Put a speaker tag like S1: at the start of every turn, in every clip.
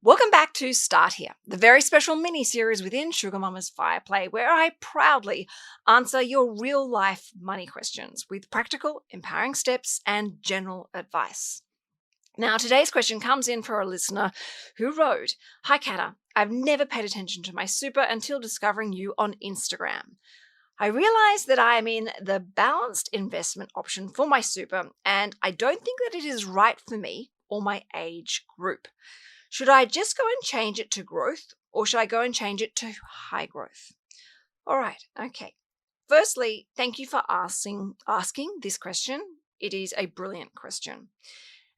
S1: Welcome back to Start Here, the very special mini-series within Sugar Mama's Fire Play, where I proudly answer your real-life money questions with practical, empowering steps and general advice. Now, today's question comes in for a listener who wrote, "Hi Canna, I've never paid attention to my super until discovering you on Instagram. I realize that I am in the balanced investment option for my super, and I don't think that it is right for me or my age group. Should I just go and change it to growth, or should I go and change it to high growth?" All right, okay. Firstly, thank you for asking this question. It is a brilliant question.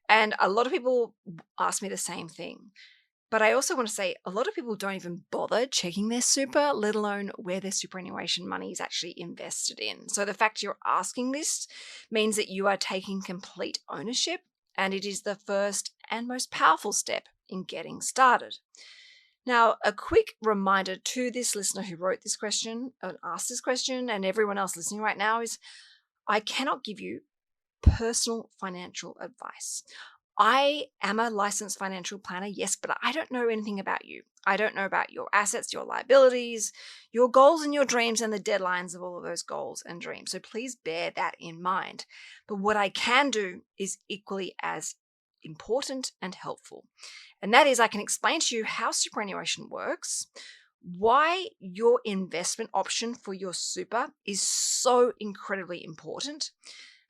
S1: And a lot of people ask me the same thing. But I also want to say a lot of people don't even bother checking their super, let alone where their superannuation money is actually invested in. So the fact you're asking this means that you are taking complete ownership, and it is the first and most powerful step in getting started. Now, a quick reminder to this listener who wrote this question and asked this question, and everyone else listening right now, is I cannot give you personal financial advice. I am a licensed financial planner, yes, but I don't know anything about you. I don't know about your assets, your liabilities, your goals and your dreams, and the deadlines of all of those goals and dreams. So please bear that in mind. But what I can do is equally as important and helpful. And that is I can explain to you how superannuation works, why your investment option for your super is so incredibly important.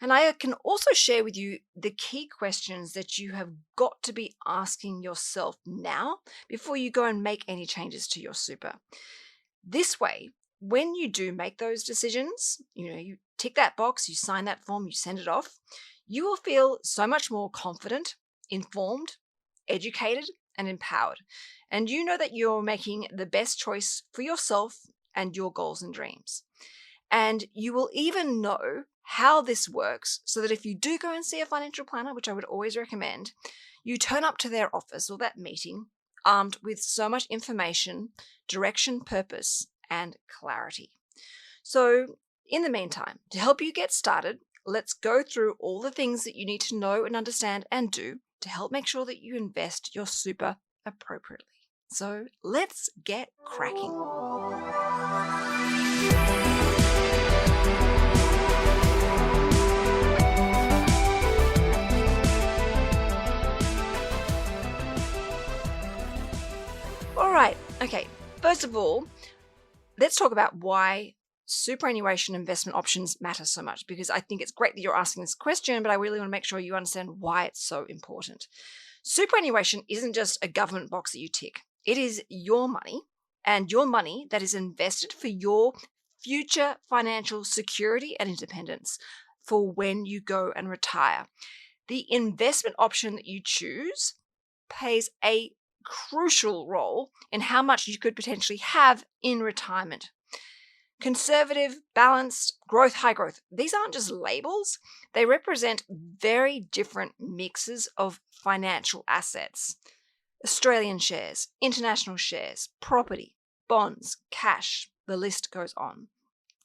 S1: And I can also share with you the key questions that you have got to be asking yourself now before you go and make any changes to your super. This way, when you do make those decisions, you tick that box, you sign that form, you send it off, you will feel so much more confident, informed, educated, and empowered. And you know that you're making the best choice for yourself and your goals and dreams. And you will even know how this works so that if you do go and see a financial planner, which I would always recommend, you turn up to their office or that meeting armed with so much information, direction, purpose, and clarity. So in the meantime, to help you get started, let's go through all the things that you need to know and understand and do to help make sure that you invest your super appropriately. So let's get cracking. All right, okay. First of all, let's talk about why superannuation investment options matter so much, because I think it's great that you're asking this question, but I really want to make sure you understand why it's so important. Superannuation isn't just a government box that you tick. It is your money, and your money that is invested for your future financial security and independence for when you go and retire. The investment option that you choose plays a crucial role in how much you could potentially have in retirement. Conservative, balanced, growth, high growth. These aren't just labels. They represent very different mixes of financial assets. Australian shares, international shares, property, bonds, cash, the list goes on.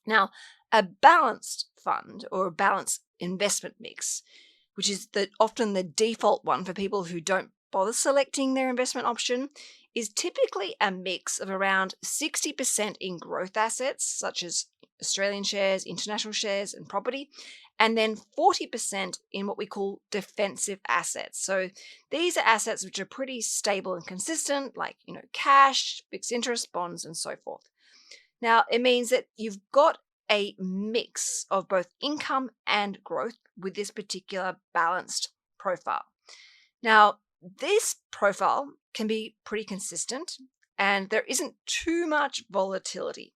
S1: Now, a balanced fund or a balanced investment mix, which is often the default one for people who don't bother selecting their investment option, is typically a mix of around 60% in growth assets, such as Australian shares, international shares, and property, and then 40% in what we call defensive assets. So these are assets which are pretty stable and consistent, like cash, fixed interest, bonds, and so forth. Now, it means that you've got a mix of both income and growth with this particular balanced profile. Now, this profile can be pretty consistent and there isn't too much volatility.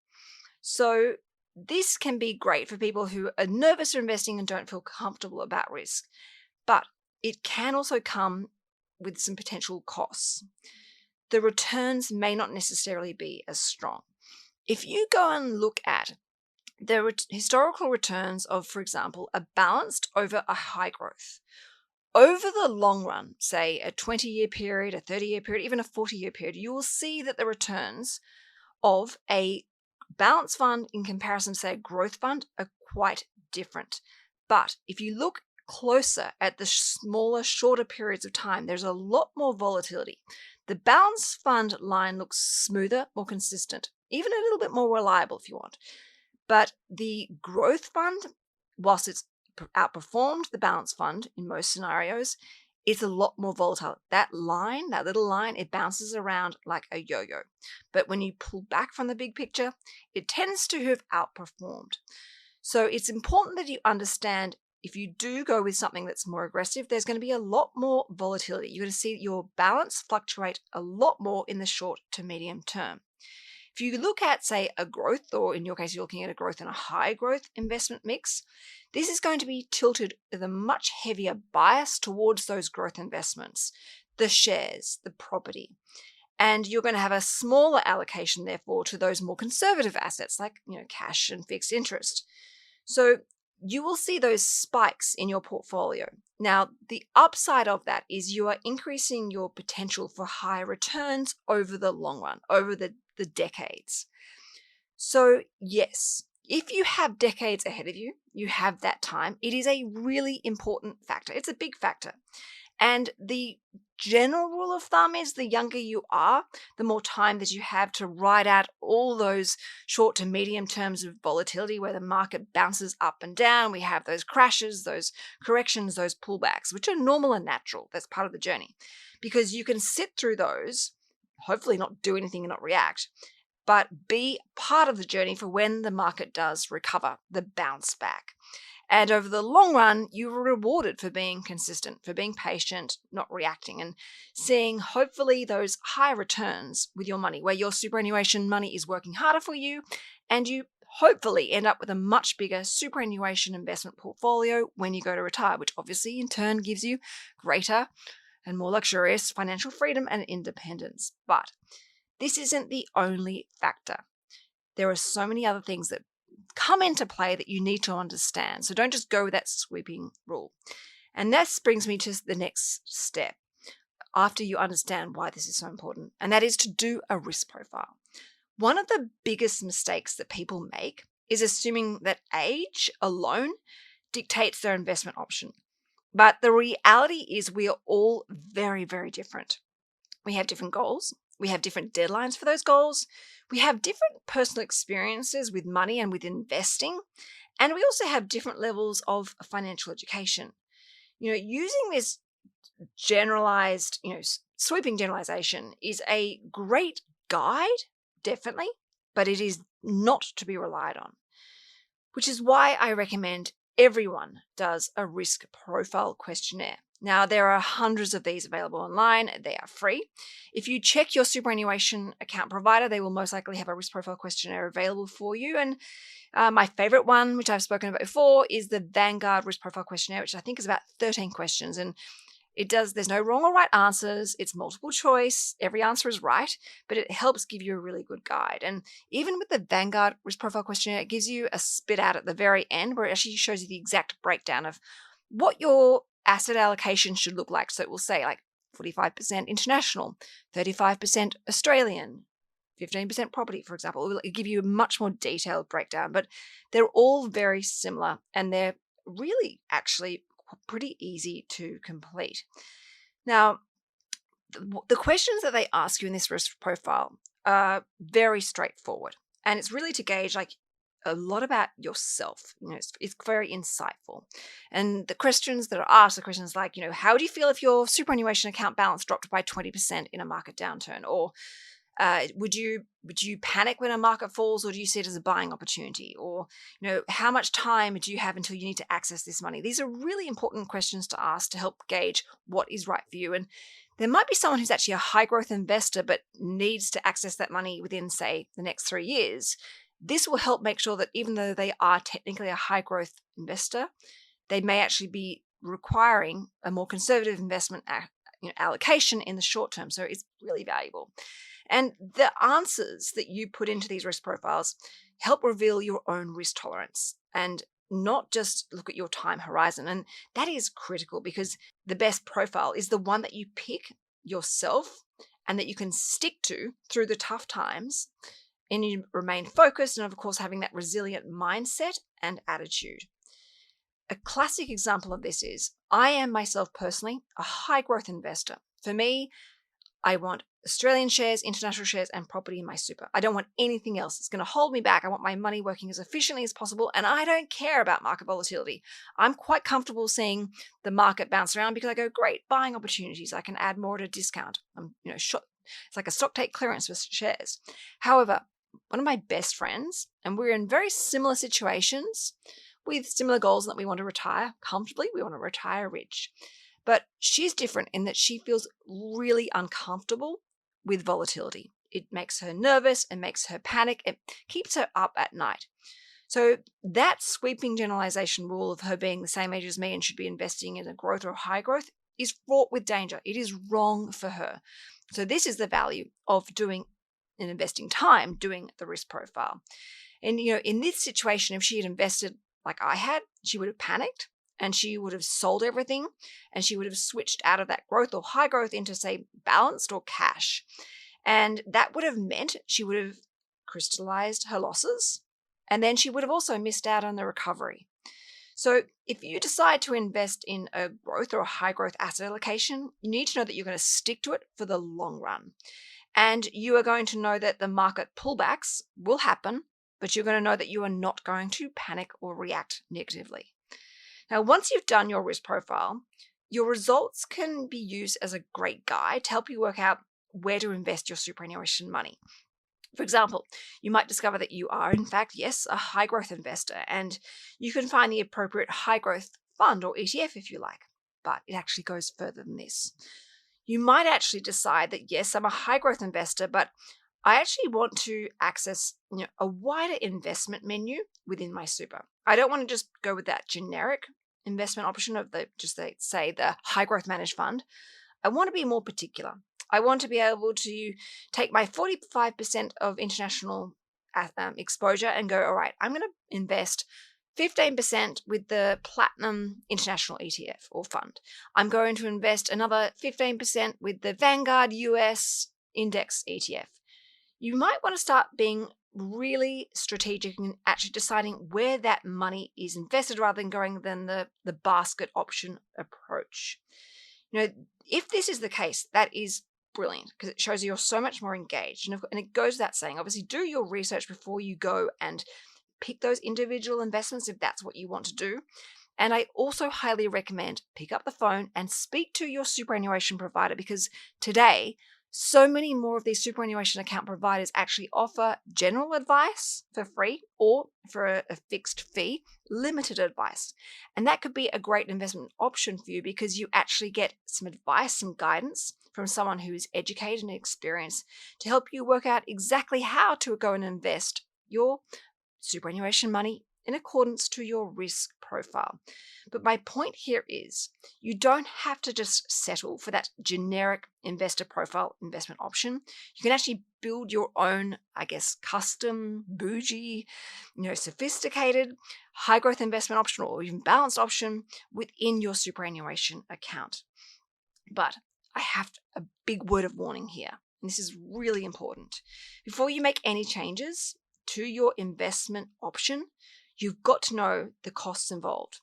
S1: So this can be great for people who are nervous of investing and don't feel comfortable about risk. But it can also come with some potential costs. The returns may not necessarily be as strong. If you go and look at the historical returns of, for example, a balanced over a high growth, over the long run, say a 20-year period, a 30-year period, even a 40-year period, you will see that the returns of a balanced fund in comparison to, say, a growth fund are quite different. But if you look closer at the smaller, shorter periods of time, there's a lot more volatility. The balanced fund line looks smoother, more consistent, even a little bit more reliable if you want. But the growth fund, whilst it's outperformed the balanced fund in most scenarios, it's a lot more volatile. That line, that little line, it bounces around like a yo-yo. But when you pull back from the big picture, it tends to have outperformed. So it's important that you understand if you do go with something that's more aggressive, there's going to be a lot more volatility. You're going to see your balance fluctuate a lot more in the short to medium term. If you look at, say, a growth, or in your case, you're looking at a growth and a high growth investment mix, this is going to be tilted with a much heavier bias towards those growth investments, the shares, the property. And you're going to have a smaller allocation, therefore, to those more conservative assets like cash and fixed interest. So you will see those spikes in your portfolio. Now, the upside of that is you are increasing your potential for higher returns over the long run, over the decades. So yes, if you have decades ahead of you, you have that time. It is a really important factor. It's a big factor. And the general rule of thumb is the younger you are, the more time that you have to ride out all those short to medium terms of volatility where the market bounces up and down. We have those crashes, those corrections, those pullbacks, which are normal and natural. That's part of the journey. Because you can sit through those, hopefully not do anything and not react, but be part of the journey for when the market does recover, the bounce back. And over the long run, you are rewarded for being consistent, for being patient, not reacting, and seeing hopefully those high returns with your money, where your superannuation money is working harder for you, and you hopefully end up with a much bigger superannuation investment portfolio when you go to retire, which obviously in turn gives you greater and more luxurious financial freedom and independence. But this isn't the only factor. There are so many other things that come into play that you need to understand. So don't just go with that sweeping rule. And that brings me to the next step after you understand why this is so important, and that is to do a risk profile. One of the biggest mistakes that people make is assuming that age alone dictates their investment option. But the reality is we are all very, very different. We have different goals. We have different deadlines for those goals. We have different personal experiences with money and with investing. And we also have different levels of financial education. Using this generalized, sweeping generalization is a great guide, definitely, but it is not to be relied on, which is why I recommend everyone does a risk profile questionnaire. Now, there are hundreds of these available online. They are free. If you check your superannuation account provider, they will most likely have a risk profile questionnaire available for you. And my favorite one, which I've spoken about before, is the Vanguard risk profile questionnaire, which I think is about 13 questions. And there's no wrong or right answers. It's multiple choice. Every answer is right, but it helps give you a really good guide. And even with the Vanguard risk profile questionnaire, it gives you a spit out at the very end where it actually shows you the exact breakdown of what your asset allocation should look like. So it will say like 45% international, 35% Australian, 15% property, for example. It will give you a much more detailed breakdown, but they're all very similar and they're really actually pretty easy to complete. Now, the questions that they ask you in this risk profile are very straightforward, and it's really to gauge a lot about yourself. It's very insightful. And the questions that are asked are questions like, how do you feel if your superannuation account balance dropped by 20% in a market downturn? Or would you panic when a market falls, or do you see it as a buying opportunity? Or, how much time do you have until you need to access this money? These are really important questions to ask to help gauge what is right for you. And there might be someone who's actually a high growth investor but needs to access that money within, say, the next 3 years. This will help make sure that even though they are technically a high growth investor, they may actually be requiring a more conservative investment allocation in the short term. So it's really valuable. And the answers that you put into these risk profiles help reveal your own risk tolerance and not just look at your time horizon. And that is critical because the best profile is the one that you pick yourself and that you can stick to through the tough times. And you remain focused and, of course, having that resilient mindset and attitude. A classic example of this is I am myself personally a high growth investor. For me, I want Australian shares, international shares, and property in my super. I don't want anything else. It's going to hold me back. I want my money working as efficiently as possible, and I don't care about market volatility. I'm quite comfortable seeing the market bounce around because I go, great, buying opportunities. I can add more at a discount. It's like a stock take clearance for shares. However, one of my best friends, and we're in very similar situations with similar goals in that we want to retire comfortably, we want to retire rich. But she's different in that she feels really uncomfortable with volatility. It makes her nervous, it makes her panic, it keeps her up at night. So that sweeping generalization rule of her being the same age as me and should be investing in a growth or high growth is fraught with danger. It is wrong for her. So this is the value of doing and investing time, doing the risk profile. And in this situation, if she had invested like I had, she would have panicked and she would have sold everything and she would have switched out of that growth or high growth into, say, balanced or cash. And that would have meant she would have crystallized her losses, and then she would have also missed out on the recovery. So if you decide to invest in a growth or a high growth asset allocation, you need to know that you're going to stick to it for the long run. And you are going to know that the market pullbacks will happen, but you're going to know that you are not going to panic or react negatively. Now, once you've done your risk profile, your results can be used as a great guide to help you work out where to invest your superannuation money. For example, you might discover that you are, in fact, yes, a high growth investor, and you can find the appropriate high growth fund or ETF if you like, but it actually goes further than this. You might actually decide that, yes, I'm a high growth investor, but I actually want to access a wider investment menu within my super. I don't want to just go with that generic investment option of the high growth managed fund. I want to be more particular. I want to be able to take my 45% of international exposure and go, all right, I'm going to invest 15% with the Platinum International ETF or fund. I'm going to invest another 15% with the Vanguard US Index ETF. You might want to start being really strategic and actually deciding where that money is invested rather than going the basket option approach. If this is the case, that is brilliant because it shows you're so much more engaged. And it goes without saying, obviously, do your research before you go and pick those individual investments if that's what you want to do. And I also highly recommend pick up the phone and speak to your superannuation provider because today, so many more of these superannuation account providers actually offer general advice for free or for a fixed fee, limited advice. And that could be a great investment option for you because you actually get some advice, some guidance from someone who is educated and experienced to help you work out exactly how to go and invest your superannuation money in accordance to your risk profile. But my point here is you don't have to just settle for that generic investor profile investment option. You can actually build your own, custom, bougie, sophisticated high growth investment option or even balanced option within your superannuation account. But I have a big word of warning here. And this is really important. Before you make any changes to your investment option, you've got to know the costs involved.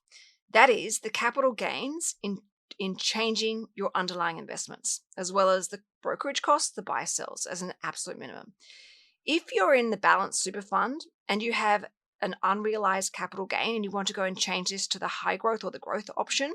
S1: That is the capital gains in changing your underlying investments, as well as the brokerage costs, the buy sells as an absolute minimum. If you're in the balanced super fund and you have an unrealized capital gain and you want to go and change this to the high growth or the growth option,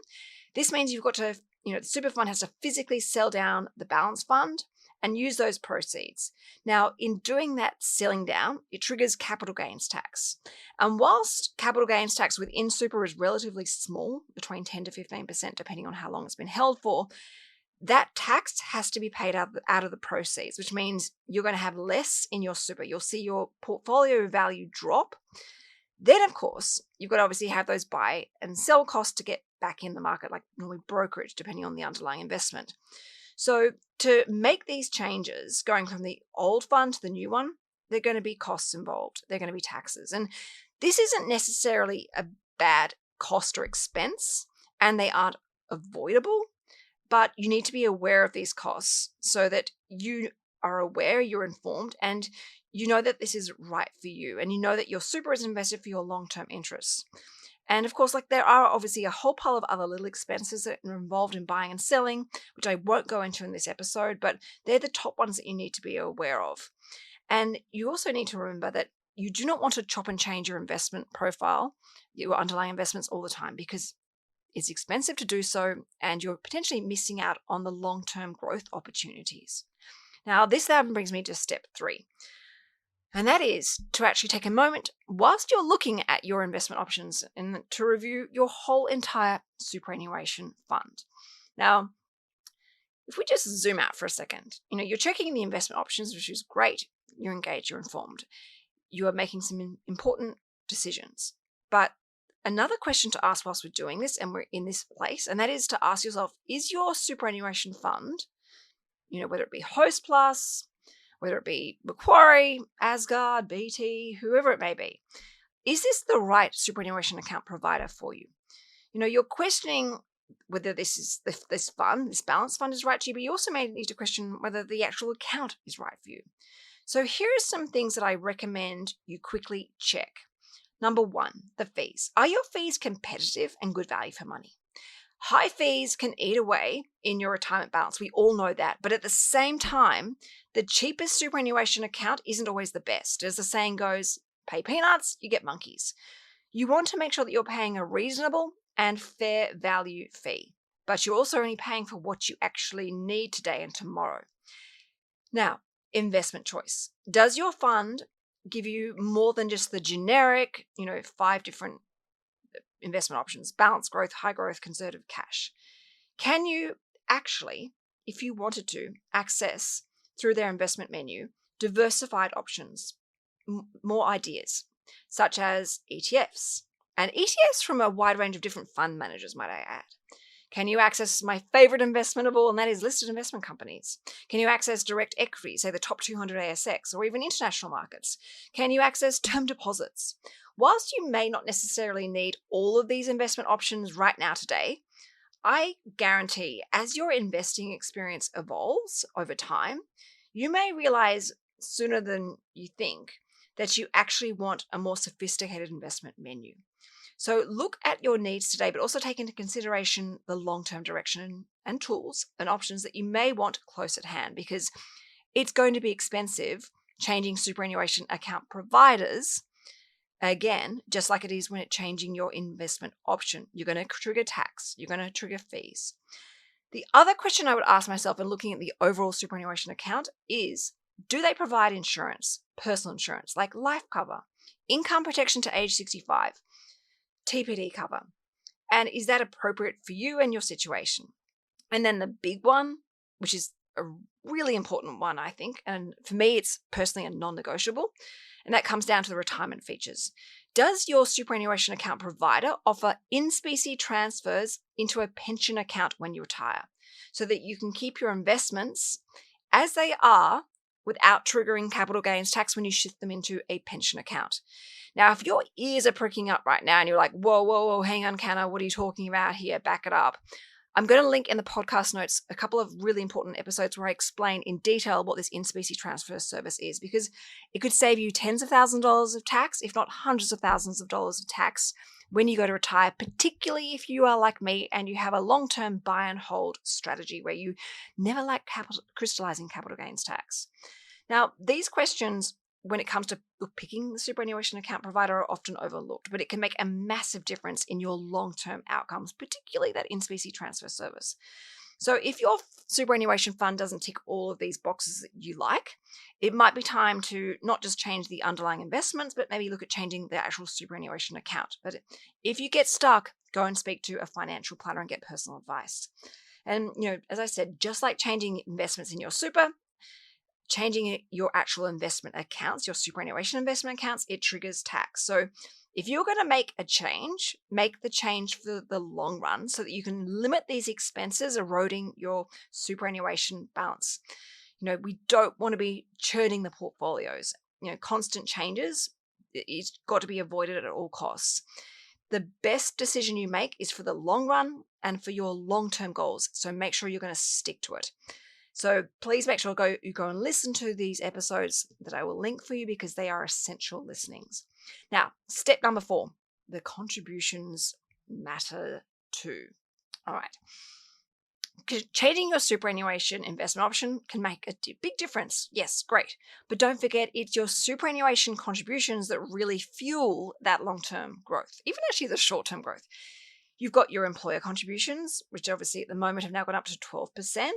S1: this means you've got to, the super fund has to physically sell down the balance fund and use those proceeds. Now, in doing that selling down, it triggers capital gains tax. And whilst capital gains tax within super is relatively small, between 10 to 15%, depending on how long it's been held for, that tax has to be paid out of the proceeds, which means you're going to have less in your super. You'll see your portfolio value drop. Then, of course, you've got to obviously have those buy and sell costs to get back in the market, like normally brokerage, depending on the underlying investment. So to make these changes, going from the old fund to the new one, there are going to be costs involved. There are going to be taxes. And this isn't necessarily a bad cost or expense, and they aren't avoidable, but you need to be aware of these costs so that you are aware, you're informed, and you know that this is right for you, and you know that your super is invested for your long-term interests. And of course, like there are obviously a whole pile of other little expenses that are involved in buying and selling, which I won't go into in this episode, but they're the top ones that you need to be aware of. And you also need to remember that you do not want to chop and change your investment profile, your underlying investments all the time, because it's expensive to do so and you're potentially missing out on the long-term growth opportunities. Now, this then brings me to step 3. And that is to actually take a moment whilst you're looking at your investment options and to review your whole entire superannuation fund. Now, if we just zoom out for a second, you're checking the investment options, which is great. You're engaged, you're informed. You are making some important decisions. But another question to ask whilst we're doing this and we're in this place, and that is to ask yourself, is your superannuation fund, whether it be Host Plus, whether it be Macquarie, Asgard, BT, whoever it may be, is this the right superannuation account provider for you? You're questioning whether this balance fund is right to you, but you also may need to question whether the actual account is right for you. So here are some things that I recommend you quickly check. Number 1, the fees. Are your fees competitive and good value for money? High fees can eat away in your retirement balance. We all know that. But at the same time, the cheapest superannuation account isn't always the best. As the saying goes, pay peanuts, you get monkeys. You want to make sure that you're paying a reasonable and fair value fee, but you're also only paying for what you actually need today and tomorrow. Now, investment choice. Does your fund give you more than just the generic, 5 different investment options: balanced growth, high growth, conservative, cash? Can you actually, if you wanted to, access through their investment menu diversified options, more ideas, such as ETFs, and ETFs from a wide range of different fund managers, might I add? Can you access my favorite investment of all, and that is listed investment companies? Can you access direct equity, say the top 200 ASX, or even international markets? Can you access term deposits? Whilst you may not necessarily need all of these investment options right now today, I guarantee as your investing experience evolves over time, you may realize sooner than you think that you actually want a more sophisticated investment menu. So look at your needs today, but also take into consideration the long-term direction and tools and options that you may want close at hand, because it's going to be expensive changing superannuation account providers. Again, just like it is when it's changing your investment option. You're going to trigger tax. You're going to trigger fees. The other question I would ask myself in looking at the overall superannuation account is, do they provide insurance, personal insurance, like life cover, income protection to age 65, TPD cover? And is that appropriate for you and your situation? And then the big one, which is a really important one, I think, and for me, it's personally a non-negotiable, and that comes down to the retirement features. Does your superannuation account provider offer in-specie transfers into a pension account when you retire, so that you can keep your investments as they are without triggering capital gains tax when you shift them into a pension account? Now, if your ears are pricking up right now and you're like, whoa, hang on, Canna, what are you talking about here? Back it up. I'm going to link in the podcast notes a couple of really important episodes where I explain in detail what this in-specie transfer service is, because it could save you tens of thousands of dollars of tax, if not hundreds of thousands of dollars of tax when you go to retire, particularly if you are like me and you have a long-term buy and hold strategy where you never like crystallizing capital gains tax. Now, these questions, when it comes to picking the superannuation account provider, are often overlooked, but it can make a massive difference in your long-term outcomes, particularly that in-specie transfer service. So if your superannuation fund doesn't tick all of these boxes that you like, it might be time to not just change the underlying investments, but maybe look at changing the actual superannuation account. But if you get stuck, go and speak to a financial planner and get personal advice. And, as I said, just like changing investments in your super, changing your actual investment accounts, your superannuation investment accounts, it triggers tax. So if you're going to make a change, make the change for the long run so that you can limit these expenses eroding your superannuation balance. We don't want to be churning the portfolios. Constant changes, it's got to be avoided at all costs. The best decision you make is for the long run and for your long-term goals. So make sure you're going to stick to it. So please make sure you go and listen to these episodes that I will link for you, because they are essential listenings. Now, step number 4, the contributions matter too. All right. Changing your superannuation investment option can make a big difference. Yes, great. But don't forget, it's your superannuation contributions that really fuel that long-term growth, even actually the short-term growth. You've got your employer contributions, which obviously at the moment have now gone up to 12%,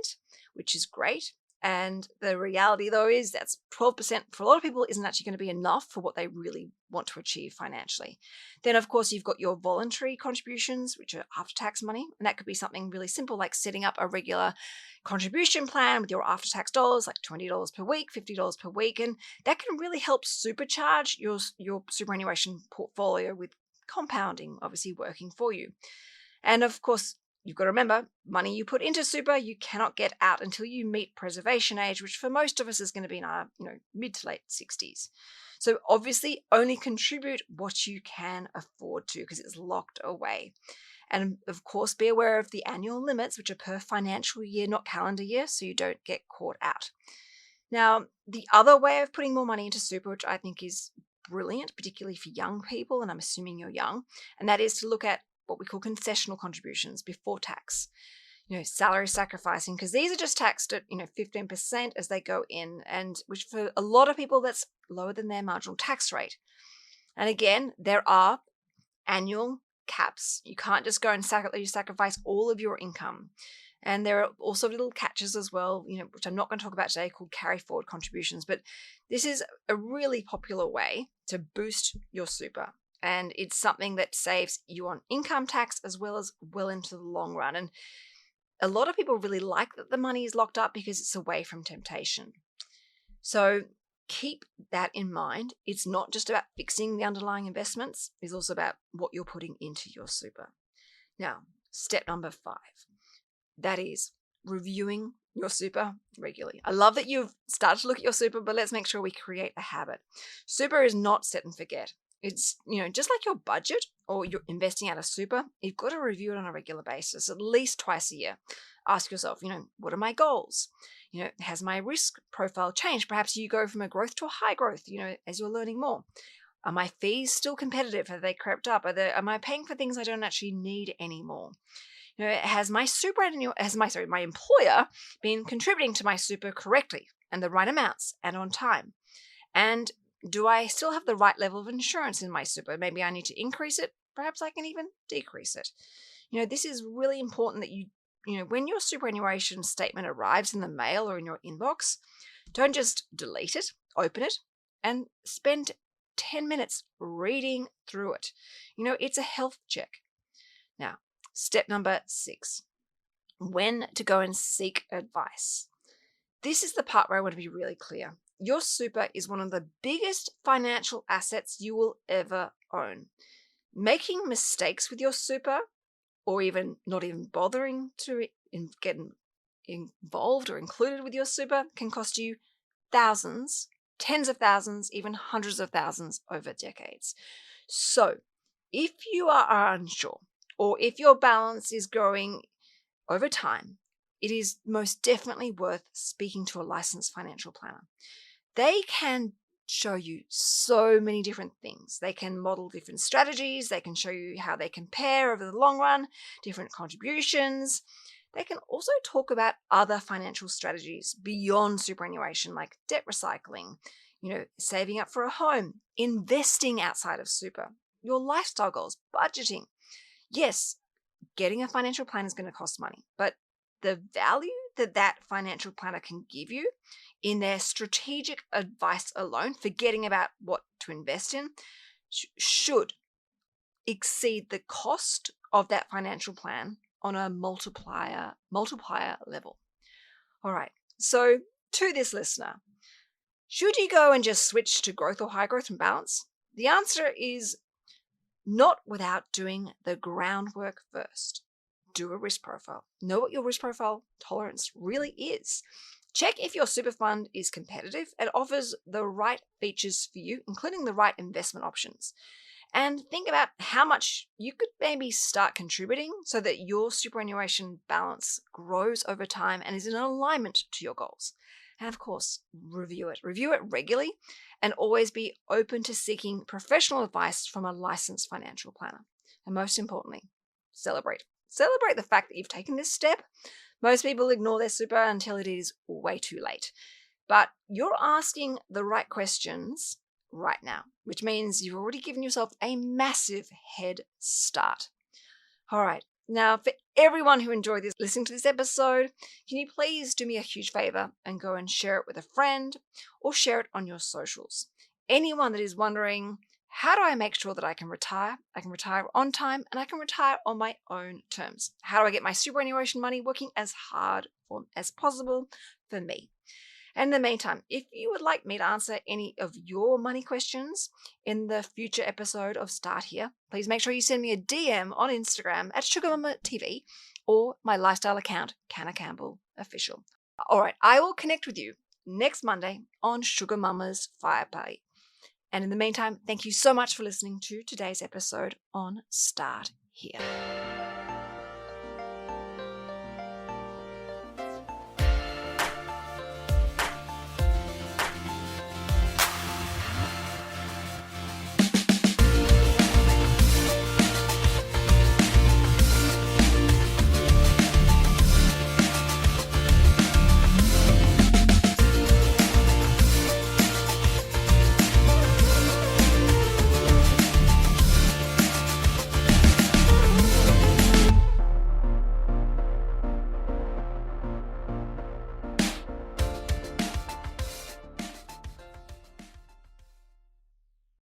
S1: which is great. And the reality, though, is that's 12% for a lot of people isn't actually going to be enough for what they really want to achieve financially. Then, of course, you've got your voluntary contributions, which are after-tax money. And that could be something really simple like setting up a regular contribution plan with your after-tax dollars, like $20 per week, $50 per week. And that can really help supercharge your superannuation portfolio with compounding, obviously working for you. And of course, you've got to remember, money you put into super, you cannot get out until you meet preservation age, which for most of us is going to be in our mid to late 60s. So obviously, only contribute what you can afford to because it's locked away. And of course, be aware of the annual limits, which are per financial year, not calendar year, so you don't get caught out. Now, the other way of putting more money into super, which I think is brilliant, particularly for young people, and I'm assuming you're young, and that is to look at what we call concessional contributions before tax. Salary sacrificing, because these are just taxed at 15% as they go in, and which for a lot of people that's lower than their marginal tax rate. And again, there are annual caps. You can't just go and sacrifice all of your income. And there are also little catches as well, which I'm not going to talk about today, called carry forward contributions. But this is a really popular way to boost your super. And it's something that saves you on income tax as well as well into the long run. And a lot of people really like that the money is locked up because it's away from temptation. So keep that in mind. It's not just about fixing the underlying investments. It's also about what you're putting into your super. Now, step number 5. That is reviewing your super regularly. I love that you've started to look at your super, but let's make sure we create a habit. Super is not set and forget. It's, just like your budget or you're investing out of super, you've got to review it on a regular basis, at least twice a year. Ask yourself, what are my goals? Has my risk profile changed? Perhaps you go from a growth to a high growth, as you're learning more. Are my fees still competitive? Have they crept up? Am I paying for things I don't actually need anymore? Has my my employer been contributing to my super correctly and the right amounts and on time? And do I still have the right level of insurance in my super? Maybe I need to increase it. Perhaps I can even decrease it. This is really important that you when your superannuation statement arrives in the mail or in your inbox, don't just delete it, open it, and spend 10 minutes reading through it. It's a health check. Now, step number 6, when to go and seek advice. This is the part where I want to be really clear. Your super is one of the biggest financial assets you will ever own. Making mistakes with your super, or even not even bothering to get involved or included with your super, can cost you thousands, tens of thousands, even hundreds of thousands over decades. So if you are unsure, or if your balance is growing over time, it is most definitely worth speaking to a licensed financial planner. They can show you so many different things. They can model different strategies. They can show you how they compare over the long run, different contributions. They can also talk about other financial strategies beyond superannuation, like debt recycling, saving up for a home, investing outside of super, your lifestyle goals, budgeting. Yes, getting a financial plan is going to cost money, but the value that financial planner can give you in their strategic advice alone, forgetting about what to invest in, should exceed the cost of that financial plan on a multiplier level. All right, so to this listener, should you go and just switch to growth or high growth from balance? The answer is not without doing the groundwork first. Do a risk profile. Know what your risk profile tolerance really is. Check if your super fund is competitive and offers the right features for you, including the right investment options. and think about how much you could maybe start contributing so that your superannuation balance grows over time and is in alignment to your goals. And of course, review it. Review it regularly and always be open to seeking professional advice from a licensed financial planner. And most importantly, celebrate. Celebrate the fact that you've taken this step. Most people ignore their super until it is way too late. But you're asking the right questions right now, which means you've already given yourself a massive head start. All right. Now, for everyone who enjoyed listening to this episode, can you please do me a huge favor and go and share it with a friend or share it on your socials? Anyone that is wondering, how do I make sure that I can retire? I can retire on time and I can retire on my own terms. How do I get my superannuation money working as hard as possible for me? And in the meantime, if you would like me to answer any of your money questions in the future episode of Start Here, please make sure you send me a DM on Instagram at SugarMamaTV or my lifestyle account, Canna Campbell Official. All right, I will connect with you next Monday on Sugar Mama's Fireplay. And in the meantime, thank you so much for listening to today's episode on Start Here.